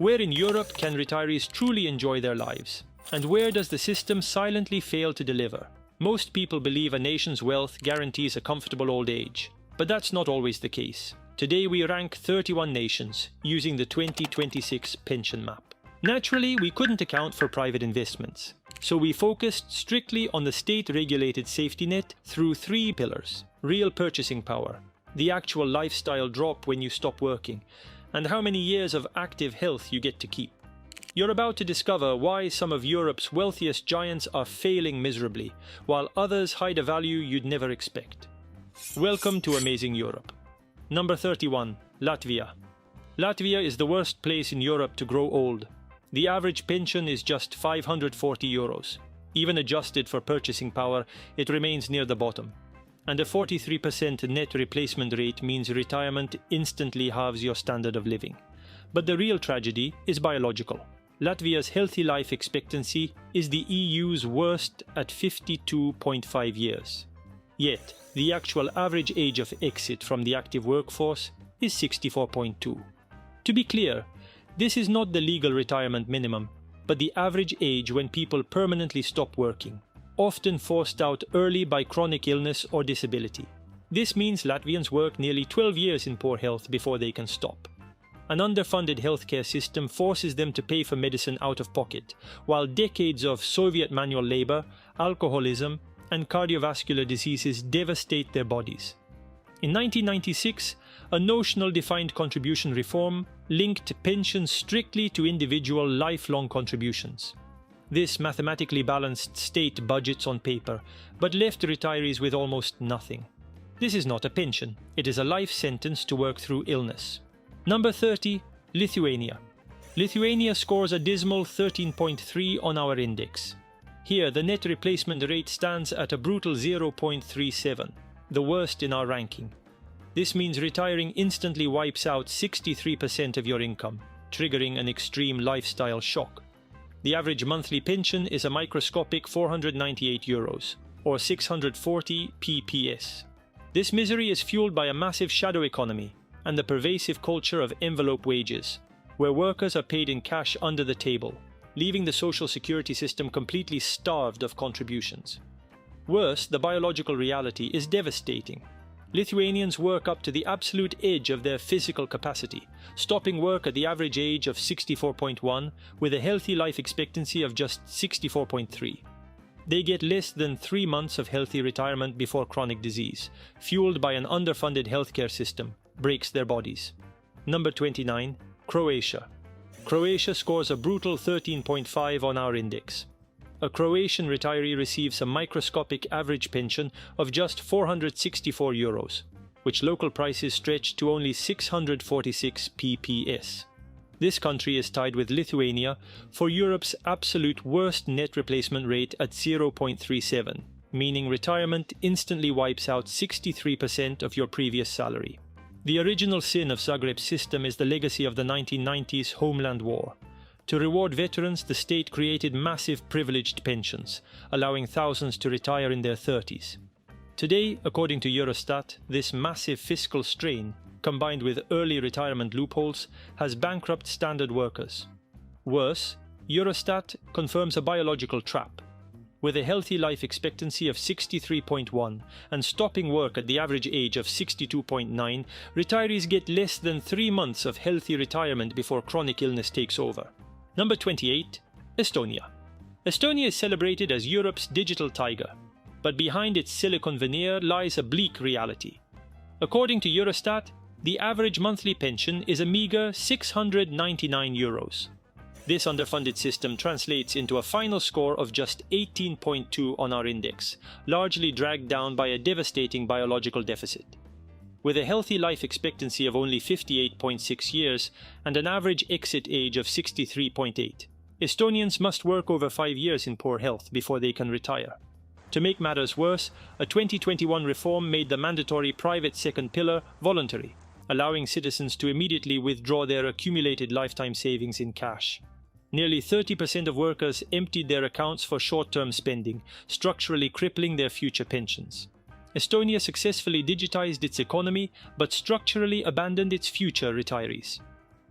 Where in Europe can retirees truly enjoy their lives? And where does the system silently fail to deliver? Most people believe a nation's wealth guarantees a comfortable old age, but that's not always the case. Today we rank 31 nations using the 2026 pension map. Naturally, we couldn't account for private investments, so we focused strictly on the state-regulated safety net through 3 pillars: real purchasing power, the actual lifestyle drop when you stop working, and how many years of active health you get to keep. You're about to discover why some of Europe's wealthiest giants are failing miserably, while others hide a value you'd never expect. Welcome to Amazing Europe. Number 31. Latvia. Latvia is the worst place in Europe to grow old. The average pension is just 540 euros. Even adjusted for purchasing power, it remains near the bottom. And a 43% net replacement rate means retirement instantly halves your standard of living. But the real tragedy is biological. Latvia's healthy life expectancy is the EU's worst at 52.5 years. Yet, the actual average age of exit from the active workforce is 64.2. To be clear, this is not the legal retirement minimum, but the average age when people permanently stop working, often forced out early by chronic illness or disability. This means Latvians work nearly 12 years in poor health before they can stop. An underfunded healthcare system forces them to pay for medicine out of pocket, while decades of Soviet manual labor, alcoholism, and cardiovascular diseases devastate their bodies. In 1996, a notional defined contribution reform linked pensions strictly to individual lifelong contributions. This mathematically balanced state budgets on paper, but left retirees with almost nothing. This is not a pension, it is a life sentence to work through illness. Number 30. Lithuania. Lithuania scores a dismal 13.3 on our index. Here, the net replacement rate stands at a brutal 0.37, the worst in our ranking. This means retiring instantly wipes out 63% of your income, triggering an extreme lifestyle shock. The average monthly pension is a microscopic 498 euros, or 640 PPS. This misery is fueled by a massive shadow economy and the pervasive culture of envelope wages, where workers are paid in cash under the table, leaving the social security system completely starved of contributions. Worse, the biological reality is devastating. Lithuanians work up to the absolute edge of their physical capacity, stopping work at the average age of 64.1 with a healthy life expectancy of just 64.3. They get less than 3 months of healthy retirement before chronic disease, fueled by an underfunded healthcare system, breaks their bodies. Number 29. Croatia. Croatia scores a brutal 13.5 on our index. A Croatian retiree receives a microscopic average pension of just 464 euros, which local prices stretch to only 646 PPS. This country is tied with Lithuania for Europe's absolute worst net replacement rate at 0.37, meaning retirement instantly wipes out 63% of your previous salary. The original sin of Zagreb's system is the legacy of the 1990s Homeland War. To reward veterans, the state created massive privileged pensions, allowing thousands to retire in their 30s. Today, according to Eurostat, this massive fiscal strain, combined with early retirement loopholes, has bankrupted standard workers. Worse, Eurostat confirms a biological trap. With a healthy life expectancy of 63.1 and stopping work at the average age of 62.9, retirees get less than 3 months of healthy retirement before chronic illness takes over. Number 28. Estonia. Estonia is celebrated as Europe's digital tiger, but behind its silicon veneer lies a bleak reality. According to Eurostat, the average monthly pension is a meager 699 euros. This underfunded system translates into a final score of just 18.2 on our index, largely dragged down by a devastating biological deficit. With a healthy life expectancy of only 58.6 years and an average exit age of 63.8, Estonians must work over 5 years in poor health before they can retire. To make matters worse, a 2021 reform made the mandatory private second pillar voluntary, allowing citizens to immediately withdraw their accumulated lifetime savings in cash. Nearly 30% of workers emptied their accounts for short-term spending, structurally crippling their future pensions. Estonia successfully digitized its economy, but structurally abandoned its future retirees.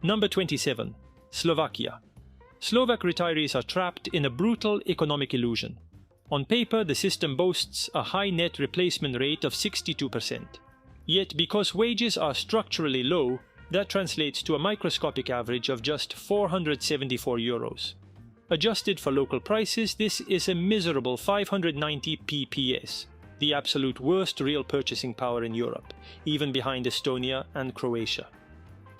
Number 27. Slovakia. Slovak retirees are trapped in a brutal economic illusion. On paper, the system boasts a high net replacement rate of 62%. Yet, because wages are structurally low, that translates to a microscopic average of just €474. Adjusted for local prices, this is a miserable 590 PPS, the absolute worst real purchasing power in Europe, even behind Estonia and Croatia.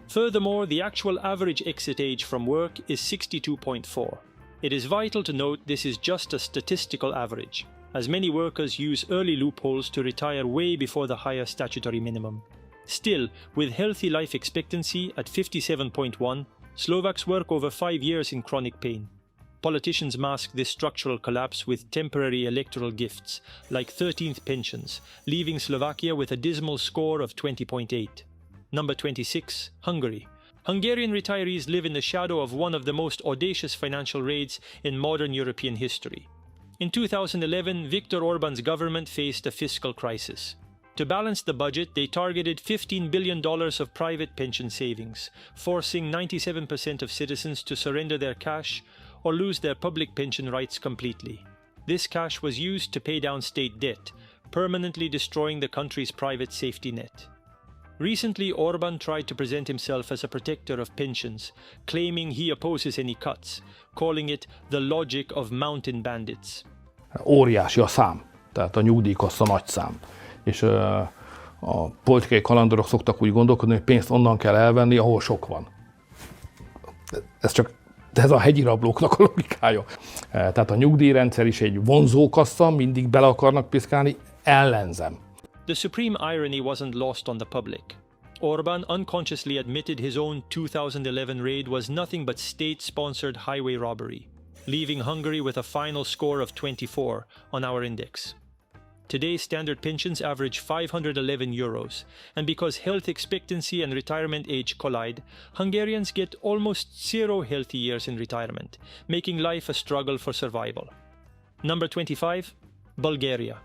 Furthermore, the actual average exit age from work is 62.4. It is vital to note this is just a statistical average, as many workers use early loopholes to retire way before the higher statutory minimum. Still, with healthy life expectancy at 57.1, Slovaks work over 5 years in chronic pain. Politicians mask this structural collapse with temporary electoral gifts, like 13th pensions, leaving Slovakia with a dismal score of 20.8. Number 26, Hungary. Hungarian retirees live in the shadow of one of the most audacious financial raids in modern European history. In 2011, Viktor Orban's government faced a fiscal crisis. To balance the budget, they targeted $15 billion of private pension savings, forcing 97% of citizens to surrender their cash or lose their public pension rights completely. This cash was used to pay down state debt, permanently destroying the country's private safety net. Recently, Orban tried to present himself as a protector of pensions, claiming he opposes any cuts, calling it the logic of mountain bandits. Óriási a szám, tehát a nyugdíjkassa nagy szám. És a politikai kalandorok szoktak úgy gondolkodni, hogy pénzt onnan kell elvenni, ahol sok van. Ez a hegyi rablóknak a logikája. Tehát a nyugdíjrendszer is egy vonzókassa, mindig bele akarnak piszkálni, ellenzem. The supreme irony wasn't lost on the public. Orban unconsciously admitted his own 2011 raid was nothing but state-sponsored highway robbery, leaving Hungary with a final score of 24 on our index. Today's standard pensions average €511, and because health expectancy and retirement age collide, Hungarians get almost 0 healthy years in retirement, making life a struggle for survival. Number 25, Bulgaria.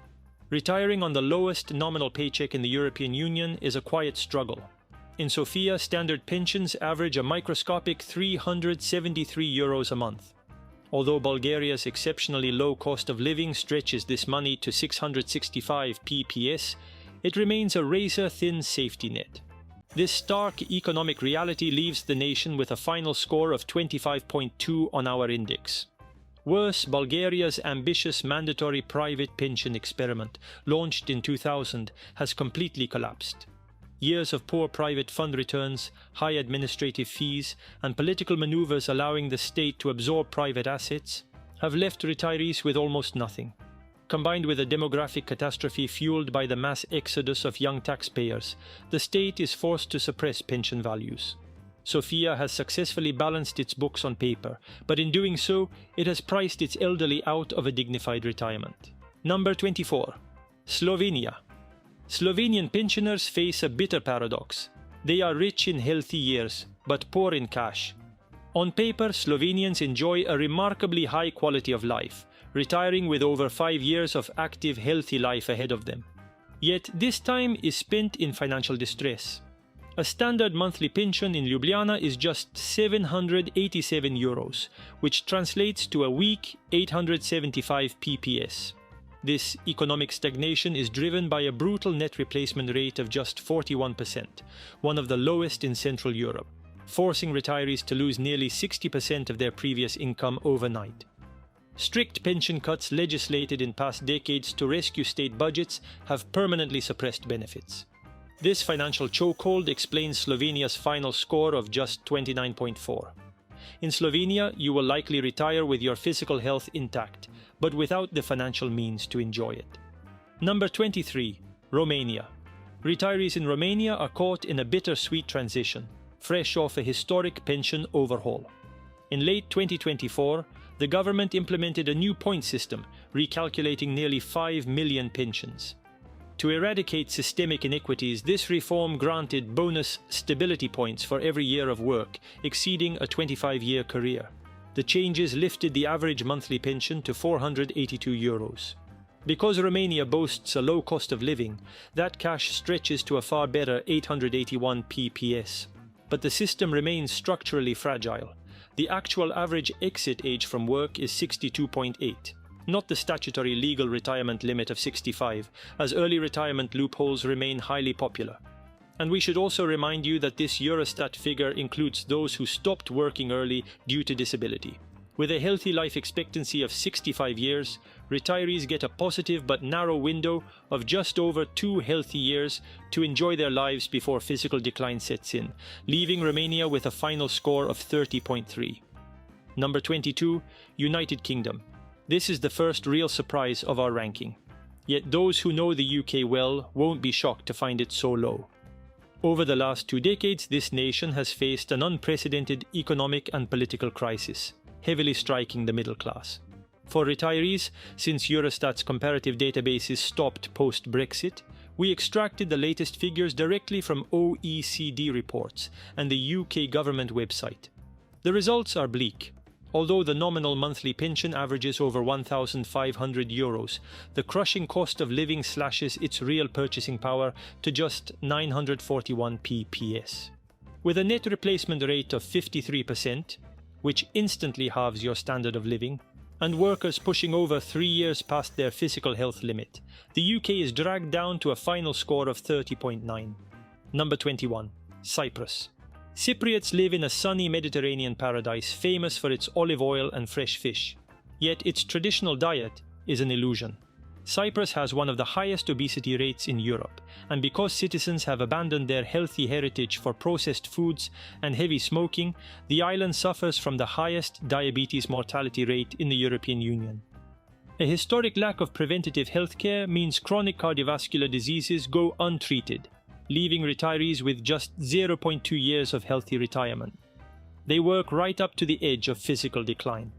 Retiring on the lowest nominal paycheck in the European Union is a quiet struggle. In Sofia, standard pensions average a microscopic €373 a month. Although Bulgaria's exceptionally low cost of living stretches this money to 665 PPS, it remains a razor-thin safety net. This stark economic reality leaves the nation with a final score of 25.2 on our index. Worse, Bulgaria's ambitious mandatory private pension experiment, launched in 2000, has completely collapsed. Years of poor private fund returns, high administrative fees, and political maneuvers allowing the state to absorb private assets have left retirees with almost nothing. Combined with a demographic catastrophe fueled by the mass exodus of young taxpayers, the state is forced to suppress pension values. Sofia has successfully balanced its books on paper, but in doing so, it has priced its elderly out of a dignified retirement. Number 24. Slovenia. Slovenian pensioners face a bitter paradox. They are rich in healthy years, but poor in cash. On paper, Slovenians enjoy a remarkably high quality of life, retiring with over 5 years of active, healthy life ahead of them. Yet this time is spent in financial distress. A standard monthly pension in Ljubljana is just €787, which translates to a weak 875 PPS. This economic stagnation is driven by a brutal net replacement rate of just 41%, one of the lowest in Central Europe, forcing retirees to lose nearly 60% of their previous income overnight. Strict pension cuts legislated in past decades to rescue state budgets have permanently suppressed benefits. This financial chokehold explains Slovenia's final score of just 29.4. In Slovenia, you will likely retire with your physical health intact, but without the financial means to enjoy it. Number 23. Romania. Retirees in Romania are caught in a bittersweet transition, fresh off a historic pension overhaul. In late 2024, the government implemented a new point system, recalculating nearly 5 million pensions. To eradicate systemic inequities, this reform granted bonus stability points for every year of work, exceeding a 25-year career. The changes lifted the average monthly pension to €482. Because Romania boasts a low cost of living, that cash stretches to a far better 881 PPS. But the system remains structurally fragile. the actual average exit age from work is 62.8, not the statutory legal retirement limit of 65, as early retirement loopholes remain highly popular. And we should also remind you that this Eurostat figure includes those who stopped working early due to disability. With a healthy life expectancy of 65 years, retirees get a positive but narrow window of just over 2 healthy years to enjoy their lives before physical decline sets in, leaving Romania with a final score of 30.3. Number 22, United Kingdom. This is the first real surprise of our ranking. Yet those who know the UK well won't be shocked to find it so low. Over the last 2 decades, this nation has faced an unprecedented economic and political crisis, heavily striking the middle class. For retirees, since Eurostat's comparative databases stopped post-Brexit, we extracted the latest figures directly from OECD reports and the UK government website. The results are bleak. Although the nominal monthly pension averages over €1,500, the crushing cost of living slashes its real purchasing power to just 941 pps. With a net replacement rate of 53%, which instantly halves your standard of living, and workers pushing over 3 years past their physical health limit, the UK is dragged down to a final score of 30.9. Number 21. Cyprus. Cypriots live in a sunny Mediterranean paradise famous for its olive oil and fresh fish. Yet its traditional diet is an illusion. Cyprus has one of the highest obesity rates in Europe, and because citizens have abandoned their healthy heritage for processed foods and heavy smoking, the island suffers from the highest diabetes mortality rate in the European Union. A historic lack of preventative healthcare means chronic cardiovascular diseases go untreated, leaving retirees with just 0.2 years of healthy retirement. They work right up to the edge of physical decline.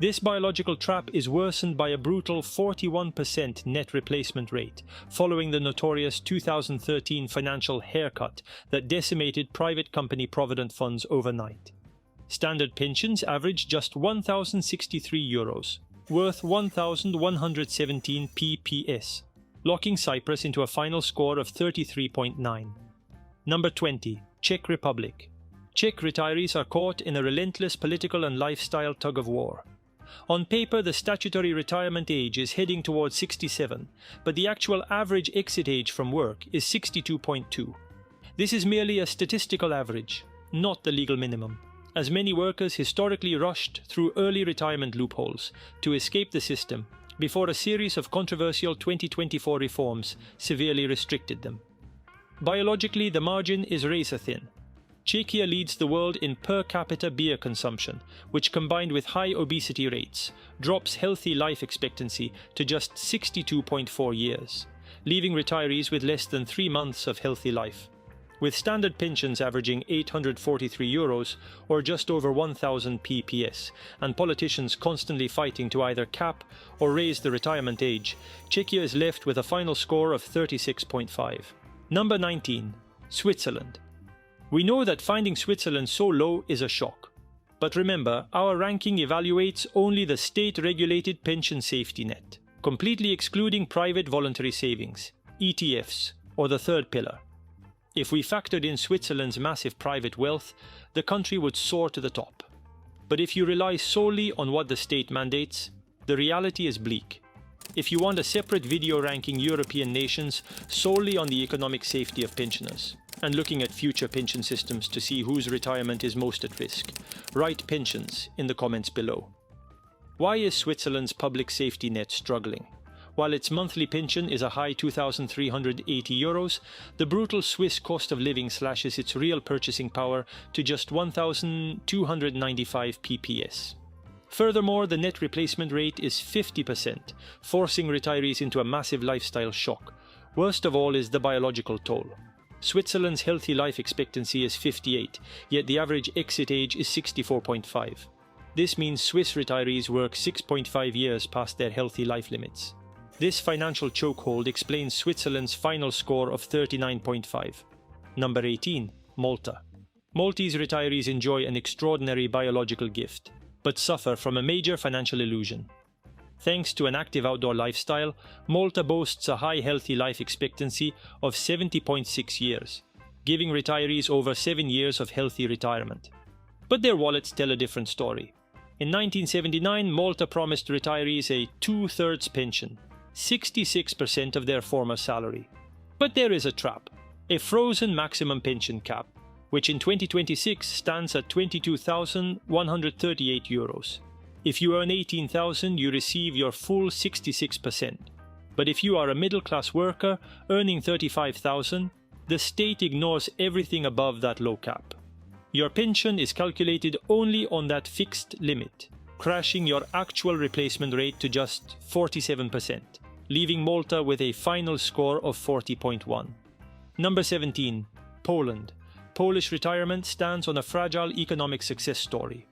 This biological trap is worsened by a brutal 41% net replacement rate, following the notorious 2013 financial haircut that decimated private company provident funds overnight. Standard pensions average just €1,063, worth 1,117 pps, locking Cyprus into a final score of 33.9. Number 20. Czech Republic. Czech retirees are caught in a relentless political and lifestyle tug-of-war. On paper, the statutory retirement age is heading towards 67, but the actual average exit age from work is 62.2. This is merely a statistical average, not the legal minimum, as many workers historically rushed through early retirement loopholes to escape the system before a series of controversial 2024 reforms severely restricted them. Biologically, the margin is razor-thin. Czechia leads the world in per capita beer consumption, which combined with high obesity rates, drops healthy life expectancy to just 62.4 years, leaving retirees with less than 3 months of healthy life. With standard pensions averaging €843 or just over 1,000 pps, and politicians constantly fighting to either cap or raise the retirement age, Czechia is left with a final score of 36.5. Number 19. Switzerland. We know that finding Switzerland so low is a shock. But remember, our ranking evaluates only the state-regulated pension safety net, completely excluding private voluntary savings, ETFs, or the third pillar. If we factored in Switzerland's massive private wealth, the country would soar to the top. But if you rely solely on what the state mandates, the reality is bleak. If you want a separate video ranking European nations solely on the economic safety of pensioners, and looking at future pension systems to see whose retirement is most at risk, write pensions in the comments below. Why is Switzerland's public safety net struggling? While its monthly pension is a high €2,380, the brutal Swiss cost of living slashes its real purchasing power to just 1,295 pps. Furthermore, the net replacement rate is 50%, forcing retirees into a massive lifestyle shock. Worst of all is the biological toll. Switzerland's healthy life expectancy is 58, yet the average exit age is 64.5. This means Swiss retirees work 6.5 years past their healthy life limits. This financial chokehold explains Switzerland's final score of 39.5. Number 18. Malta. Maltese retirees enjoy an extraordinary biological gift, but suffer from a major financial illusion. Thanks to an active outdoor lifestyle, Malta boasts a high healthy life expectancy of 70.6 years, giving retirees over 7 years of healthy retirement. But their wallets tell a different story. In 1979, Malta promised retirees a 2/3 pension, 66% of their former salary. But there is a trap, a frozen maximum pension cap, which in 2026 stands at €22,138. If you earn 18,000, you receive your full 66%. But if you are a middle-class worker earning 35,000, the state ignores everything above that low cap. Your pension is calculated only on that fixed limit, crashing your actual replacement rate to just 47%, leaving Malta with a final score of 40.1. Number 17. Poland. Polish retirement stands on a fragile economic success story.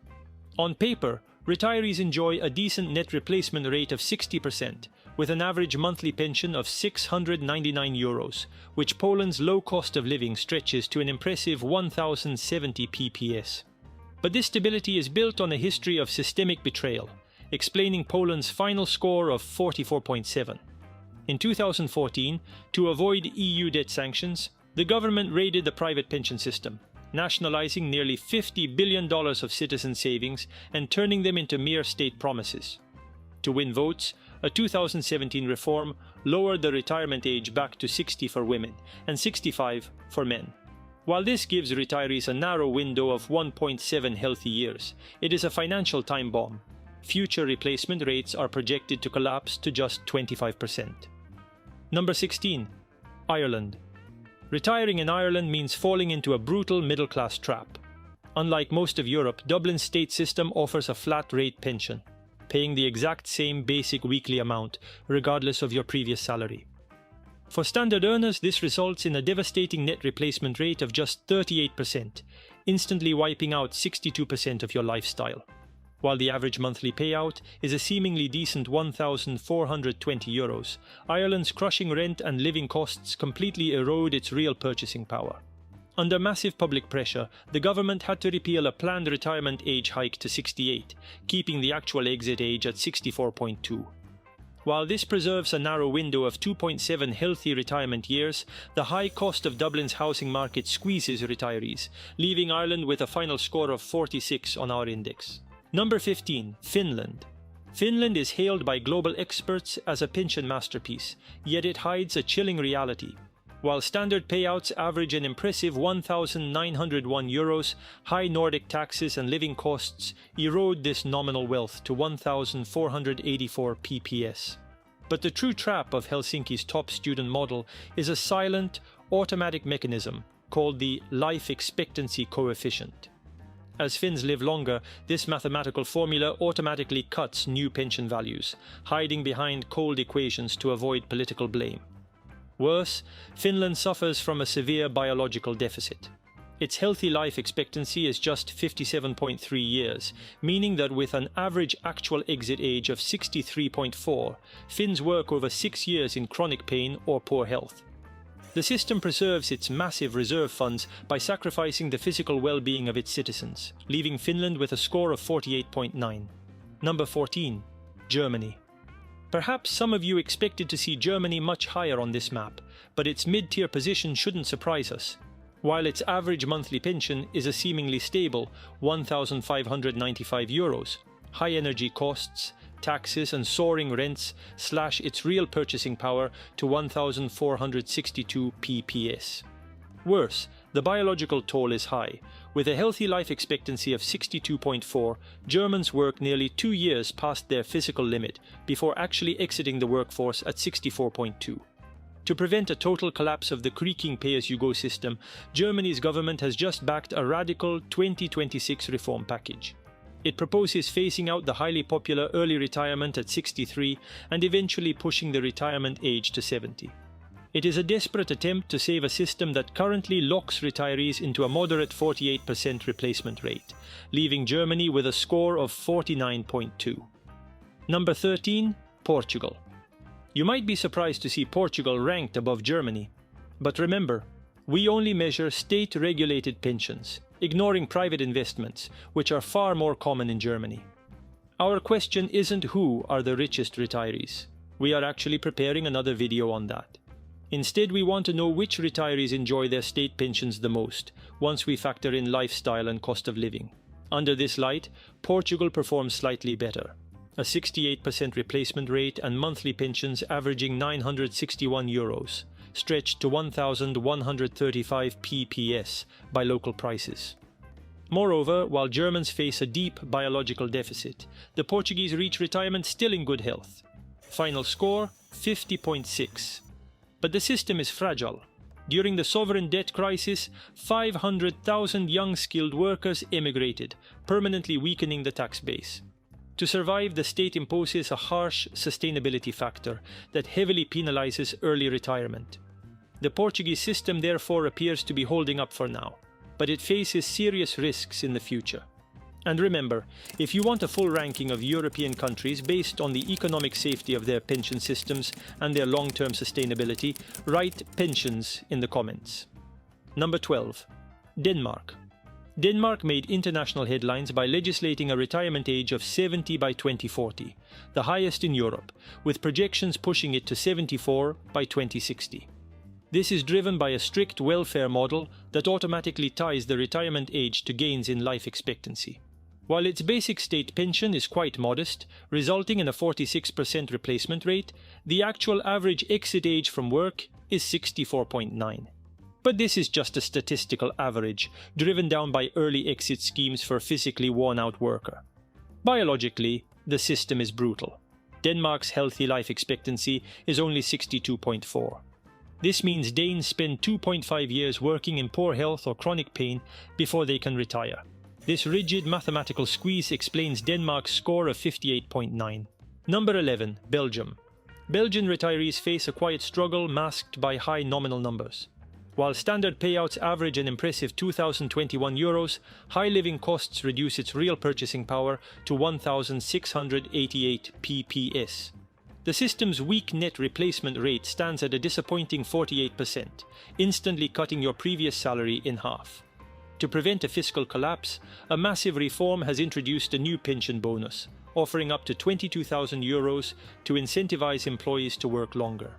On paper, retirees enjoy a decent net replacement rate of 60%, with an average monthly pension of €699, which Poland's low cost of living stretches to an impressive 1,070 PPS. But this stability is built on a history of systemic betrayal, explaining Poland's final score of 44.7. In 2014, to avoid EU debt sanctions, the government raided the private pension system, nationalizing nearly $50 billion of citizen savings and turning them into mere state promises. To win votes, a 2017 reform lowered the retirement age back to 60 for women and 65 for men. While this gives retirees a narrow window of 1.7 healthy years, it is a financial time bomb. Future replacement rates are projected to collapse to just 25%. Number 16. Ireland. Retiring in Ireland means falling into a brutal middle-class trap. Unlike most of Europe, Dublin's state system offers a flat-rate pension, paying the exact same basic weekly amount, regardless of your previous salary. For standard earners, this results in a devastating net replacement rate of just 38%, instantly wiping out 62% of your lifestyle. While the average monthly payout is a seemingly decent €1,420, Ireland's crushing rent and living costs completely erode its real purchasing power. Under massive public pressure, the government had to repeal a planned retirement age hike to 68, keeping the actual exit age at 64.2. While this preserves a narrow window of 2.7 healthy retirement years, the high cost of Dublin's housing market squeezes retirees, leaving Ireland with a final score of 46 on our index. Number 15. Finland. Finland is hailed by global experts as a pension masterpiece, yet it hides a chilling reality. While standard payouts average an impressive €1,901, high Nordic taxes and living costs erode this nominal wealth to 1,484 PPS. But the true trap of Helsinki's top student model is a silent, automatic mechanism called the life expectancy coefficient. As Finns live longer, this mathematical formula automatically cuts new pension values, hiding behind cold equations to avoid political blame. Worse, Finland suffers from a severe biological deficit. Its healthy life expectancy is just 57.3 years, meaning that with an average actual exit age of 63.4, Finns work over 6 years in chronic pain or poor health. The system preserves its massive reserve funds by sacrificing the physical well-being of its citizens, leaving Finland with a score of 48.9. Number 14. Germany. Perhaps some of you expected to see Germany much higher on this map, but its mid-tier position shouldn't surprise us. While its average monthly pension is a seemingly stable €1,595, high energy costs, taxes and soaring rents slash its real purchasing power to 1,462 PPS. Worse, the biological toll is high. With a healthy life expectancy of 62.4, Germans work nearly 2 years past their physical limit before actually exiting the workforce at 64.2. To prevent a total collapse of the creaking pay-as-you-go system, Germany's government has just backed a radical 2026 reform package. It proposes phasing out the highly popular early retirement at 63 and eventually pushing the retirement age to 70. It is a desperate attempt to save a system that currently locks retirees into a moderate 48% replacement rate, leaving Germany with a score of 49.2. Number 13. Portugal. You might be surprised to see Portugal ranked above Germany. But remember, we only measure state-regulated pensions, ignoring private investments, which are far more common in Germany. Our question isn't who are the richest retirees. We are actually preparing another video on that. Instead, we want to know which retirees enjoy their state pensions the most, once we factor in lifestyle and cost of living. Under this light, Portugal performs slightly better. A 68% replacement rate and monthly pensions averaging €961, stretched to 1,135 PPS by local prices. Moreover, while Germans face a deep biological deficit, the Portuguese reach retirement still in good health. Final score, 50.6. But the system is fragile. During the sovereign debt crisis, 500,000 young skilled workers emigrated, permanently weakening the tax base. To survive, the state imposes a harsh sustainability factor that heavily penalizes early retirement. The Portuguese system therefore appears to be holding up for now, but it faces serious risks in the future. And remember, if you want a full ranking of European countries based on the economic safety of their pension systems and their long-term sustainability, write pensions in the comments. Number 12. Denmark. Denmark made international headlines by legislating a retirement age of 70 by 2040, the highest in Europe, with projections pushing it to 74 by 2060. This is driven by a strict welfare model that automatically ties the retirement age to gains in life expectancy. While its basic state pension is quite modest, resulting in a 46% replacement rate, the actual average exit age from work is 64.9. But this is just a statistical average, driven down by early exit schemes for a physically worn-out worker. Biologically, the system is brutal. Denmark's healthy life expectancy is only 62.4. This means Danes spend 2.5 years working in poor health or chronic pain before they can retire. This rigid mathematical squeeze explains Denmark's score of 58.9. Number 11. Belgium. Belgian retirees face a quiet struggle masked by high nominal numbers. While standard payouts average an impressive €2,021, high living costs reduce its real purchasing power to 1,688 PPS. The system's weak net replacement rate stands at a disappointing 48%, instantly cutting your previous salary in half. To prevent a fiscal collapse, a massive reform has introduced a new pension bonus, offering up to €22,000 to incentivize employees to work longer.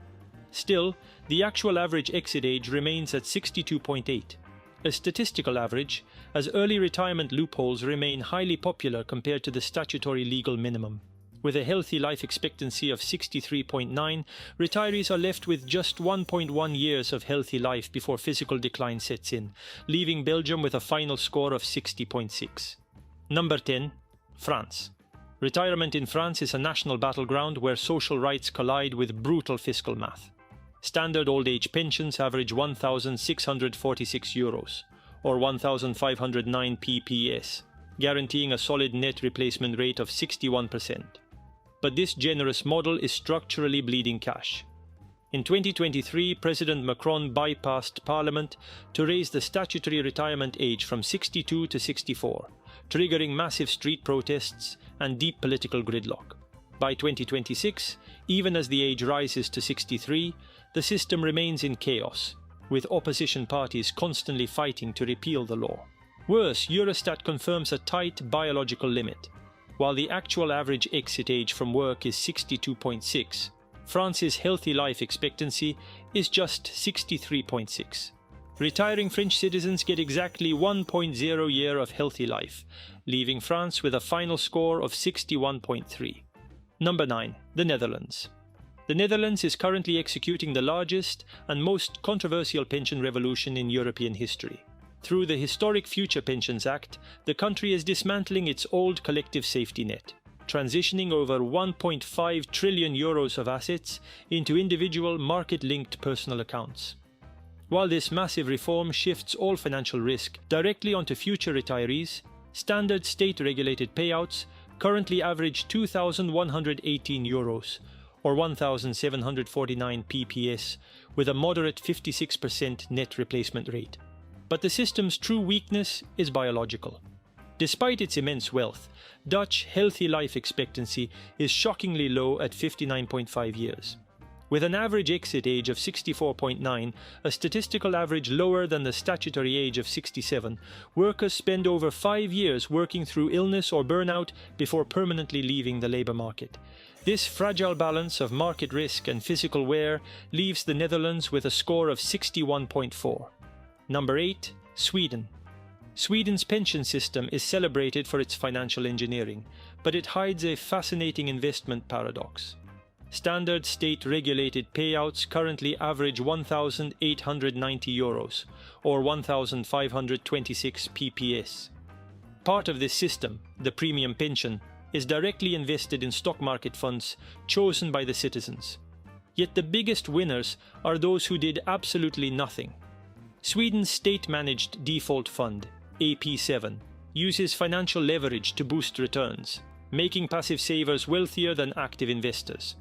Still, the actual average exit age remains at 62.8, a statistical average, as early retirement loopholes remain highly popular compared to the statutory legal minimum. With a healthy life expectancy of 63.9, retirees are left with just 1.1 years of healthy life before physical decline sets in, leaving Belgium with a final score of 60.6. Number 10. France. Retirement in France is a national battleground where social rights collide with brutal fiscal math. Standard old age pensions average €1,646, or 1,509 PPS, guaranteeing a solid net replacement rate of 61%. But this generous model is structurally bleeding cash. In 2023, President Macron bypassed Parliament to raise the statutory retirement age from 62 to 64, triggering massive street protests and deep political gridlock. By 2026, even as the age rises to 63, the system remains in chaos, with opposition parties constantly fighting to repeal the law. Worse, Eurostat confirms a tight biological limit. While the actual average exit age from work is 62.6, France's healthy life expectancy is just 63.6. Retiring French citizens get exactly 1.0 year of healthy life, leaving France with a final score of 61.3. Number 9. The Netherlands. The Netherlands is currently executing the largest and most controversial pension revolution in European history. Through the historic Future Pensions Act, the country is dismantling its old collective safety net, transitioning over €1.5 trillion of assets into individual market-linked personal accounts. While this massive reform shifts all financial risk directly onto future retirees, standard state-regulated payouts currently average €2,118, or 1,749 PPS, with a moderate 56% net replacement rate. But the system's true weakness is biological. Despite its immense wealth, Dutch healthy life expectancy is shockingly low at 59.5 years. With an average exit age of 64.9, a statistical average lower than the statutory age of 67, workers spend over 5 years working through illness or burnout before permanently leaving the labour market. This fragile balance of market risk and physical wear leaves the Netherlands with a score of 61.4. Number 8. Sweden. Sweden's pension system is celebrated for its financial engineering, but it hides a fascinating investment paradox. Standard state-regulated payouts currently average €1,890, or 1,526 PPS. Part of this system, the premium pension, is directly invested in stock market funds chosen by the citizens. Yet the biggest winners are those who did absolutely nothing. Sweden's state-managed default fund, AP7, uses financial leverage to boost returns, making passive savers wealthier than active investors.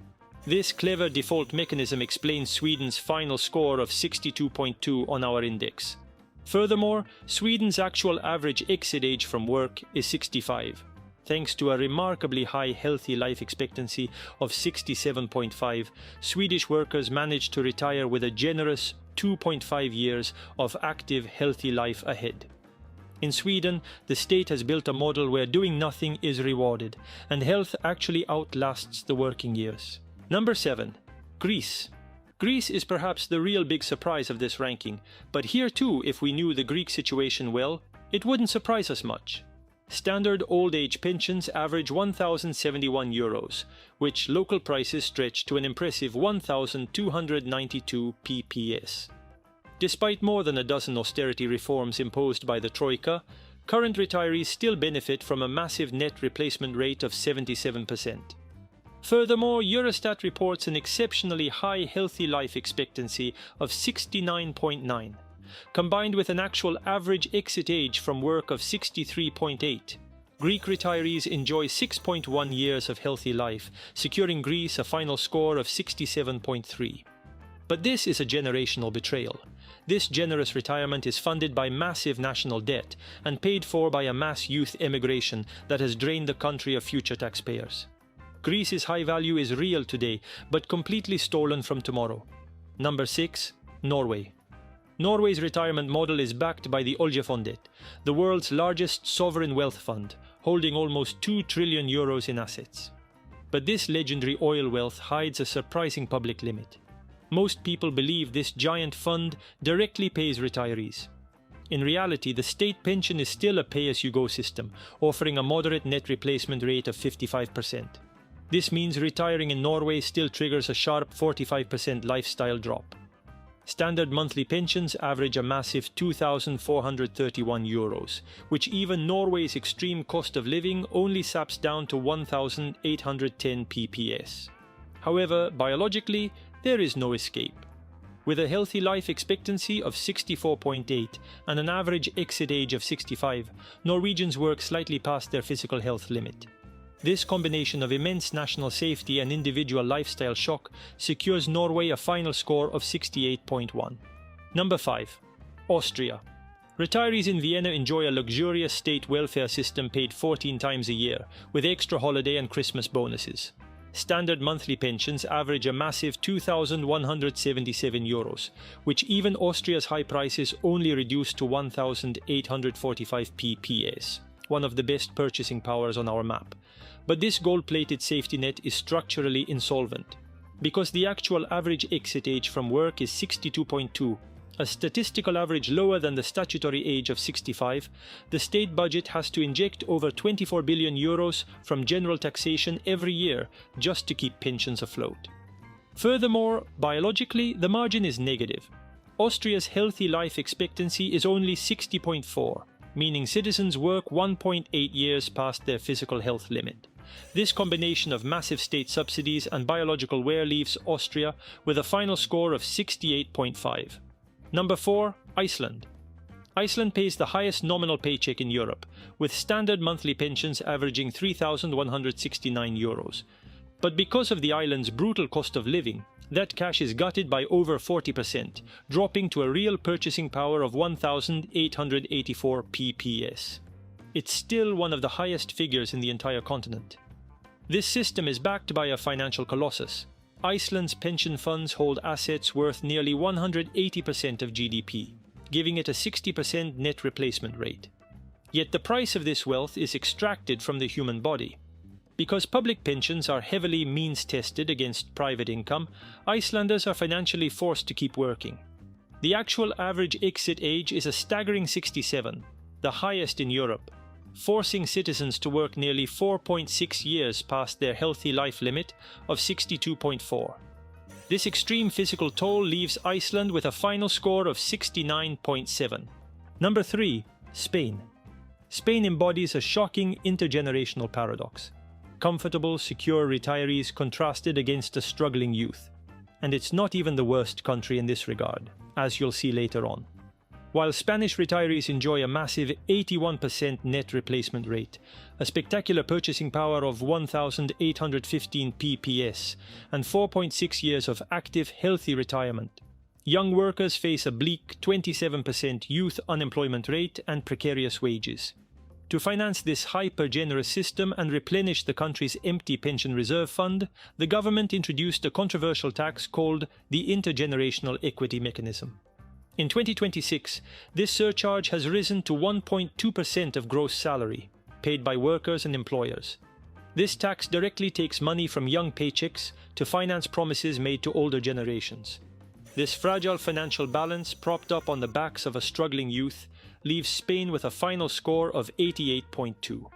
This clever default mechanism explains Sweden's final score of 62.2 on our index. Furthermore, Sweden's actual average exit age from work is 65, thanks to a remarkably high healthy life expectancy of 67.5. Swedish workers managed to retire with a generous 2.5 years of active, healthy life ahead. In Sweden, the state has built a model where doing nothing is rewarded, and health actually outlasts the working years. Number 7. Greece. Greece is perhaps the real big surprise of this ranking, but here too, if we knew the Greek situation well, it wouldn't surprise us much. Standard old age pensions average €1,071, which local prices stretch to an impressive 1,292 PPS. Despite more than a dozen austerity reforms imposed by the Troika, current retirees still benefit from a massive net replacement rate of 77%. Furthermore, Eurostat reports an exceptionally high healthy life expectancy of 69.9, combined with an actual average exit age from work of 63.8. Greek retirees enjoy 6.1 years of healthy life, securing Greece a final score of 67.3. But this is a generational betrayal. This generous retirement is funded by massive national debt and paid for by a mass youth emigration that has drained the country of future taxpayers. Greece's high value is real today, but completely stolen from tomorrow. Number 6. Norway. Norway's retirement model is backed by the 𝗿𝗏𝗋fondet, the world's largest sovereign wealth fund, holding almost €2 trillion in assets. But this legendary oil wealth hides a surprising public limit. Most people believe this giant fund directly pays retirees. In reality, the state pension is still a pay-as-you-go system, offering a moderate net replacement rate of 55%. This means retiring in Norway still triggers a sharp 45% lifestyle drop. Standard monthly pensions average a massive €2,431, which even Norway's extreme cost of living only saps down to 1,810 PPS. However, biologically, there is no escape. With a healthy life expectancy of 64.8 and an average exit age of 65, Norwegians work slightly past their physical health limit. This combination of immense national safety and individual lifestyle shock secures Norway a final score of 68.1. Number 5. Austria. Retirees in Vienna enjoy a luxurious state welfare system paid 14 times a year, with extra holiday and Christmas bonuses. Standard monthly pensions average a massive €2,177, which even Austria's high prices only reduce to 1,845 PPS, one of the best purchasing powers on our map. But this gold-plated safety net is structurally insolvent. Because the actual average exit age from work is 62.2, a statistical average lower than the statutory age of 65, the state budget has to inject over €24 billion from general taxation every year just to keep pensions afloat. Furthermore, biologically, the margin is negative. Austria's healthy life expectancy is only 60.4, meaning citizens work 1.8 years past their physical health limit. This combination of massive state subsidies and biological wear leaves Austria with a final score of 68.5. Number 4. Iceland. Iceland pays the highest nominal paycheck in Europe, with standard monthly pensions averaging €3,169. But because of the island's brutal cost of living, that cash is gutted by over 40%, dropping to a real purchasing power of 1,884 PPS. It's still one of the highest figures in the entire continent. This system is backed by a financial colossus. Iceland's pension funds hold assets worth nearly 180% of GDP, giving it a 60% net replacement rate. Yet the price of this wealth is extracted from the human body. Because public pensions are heavily means-tested against private income, Icelanders are financially forced to keep working. The actual average exit age is a staggering 67, the highest in Europe, forcing citizens to work nearly 4.6 years past their healthy life limit of 62.4. This extreme physical toll leaves Iceland with a final score of 69.7. Number 3. Spain. Spain embodies a shocking intergenerational paradox. Comfortable, secure retirees contrasted against a struggling youth. And it's not even the worst country in this regard, as you'll see later on. While Spanish retirees enjoy a massive 81% net replacement rate, a spectacular purchasing power of 1,815 PPS, and 4.6 years of active, healthy retirement, young workers face a bleak 27% youth unemployment rate and precarious wages. To finance this hyper-generous system and replenish the country's empty pension reserve fund, the government introduced a controversial tax called the Intergenerational Equity Mechanism. In 2026, this surcharge has risen to 1.2% of gross salary, paid by workers and employers. This tax directly takes money from young paychecks to finance promises made to older generations. This fragile financial balance, propped up on the backs of a struggling youth, leaves Spain with a final score of 88.2.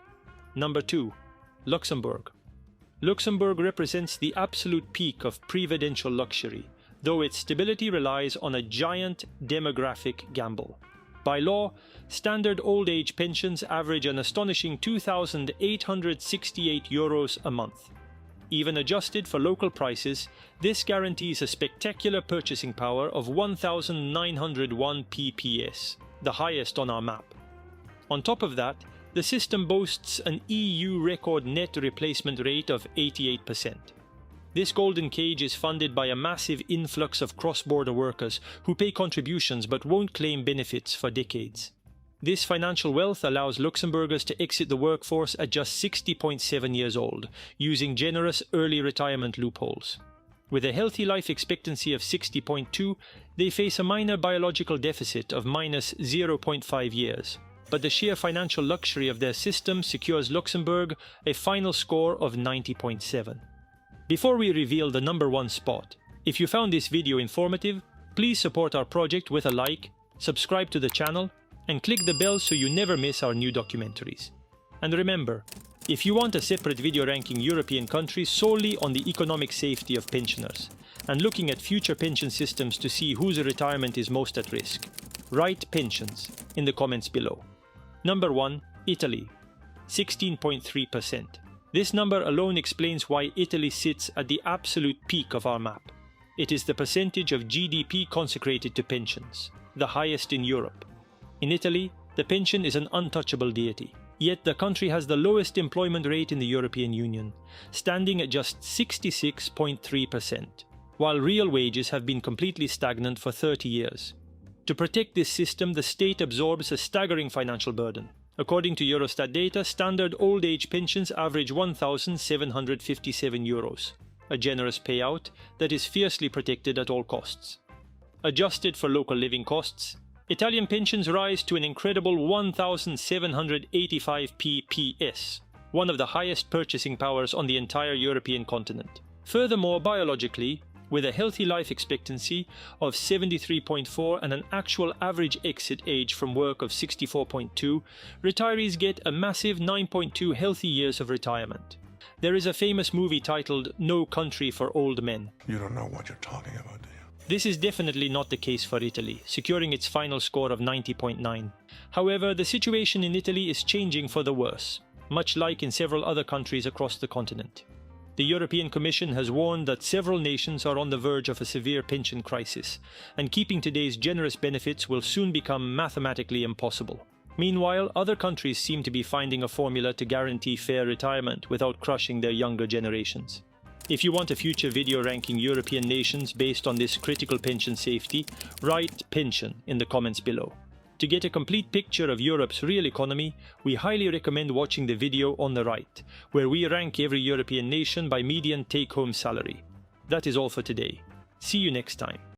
Number 2. Luxembourg. Luxembourg represents the absolute peak of previdential luxury, though its stability relies on a giant demographic gamble. By law, standard old age pensions average an astonishing €2,868 a month. Even adjusted for local prices, this guarantees a spectacular purchasing power of 1,901 PPS, the highest on our map. On top of that, the system boasts an EU record net replacement rate of 88%. This golden cage is funded by a massive influx of cross-border workers who pay contributions but won't claim benefits for decades. This financial wealth allows Luxembourgers to exit the workforce at just 60.7 years old, using generous early retirement loopholes. With a healthy life expectancy of 60.2, they face a minor biological deficit of minus 0.5 years. But the sheer financial luxury of their system secures Luxembourg a final score of 90.7. Before we reveal the number 1 spot, if you found this video informative, please support our project with a like, subscribe to the channel, and click the bell so you never miss our new documentaries. And remember, if you want a separate video ranking European countries solely on the economic safety of pensioners, and looking at future pension systems to see whose retirement is most at risk, write pensions in the comments below. Number 1. Italy. 16.3%. This number alone explains why Italy sits at the absolute peak of our map. It is the percentage of GDP consecrated to pensions, the highest in Europe. In Italy, the pension is an untouchable deity, yet the country has the lowest employment rate in the European Union, standing at just 66.3%, while real wages have been completely stagnant for 30 years. To protect this system, the state absorbs a staggering financial burden. According to Eurostat data, standard old age pensions average €1,757, a generous payout that is fiercely protected at all costs. Adjusted for local living costs, Italian pensions rise to an incredible 1,785 PPS, one of the highest purchasing powers on the entire European continent. Furthermore, biologically, with a healthy life expectancy of 73.4 and an actual average exit age from work of 64.2, retirees get a massive 9.2 healthy years of retirement. There is a famous movie titled No Country for Old Men. You don't know what you're talking about, do you? This is definitely not the case for Italy, securing its final score of 90.9. However, the situation in Italy is changing for the worse, much like in several other countries across the continent. The European Commission has warned that several nations are on the verge of a severe pension crisis, and keeping today's generous benefits will soon become mathematically impossible. Meanwhile, other countries seem to be finding a formula to guarantee fair retirement without crushing their younger generations. If you want a future video ranking European nations based on this critical pension safety, write pension in the comments below. To get a complete picture of Europe's real economy, we highly recommend watching the video on the right, where we rank every European nation by median take-home salary. That is all for today. See you next time.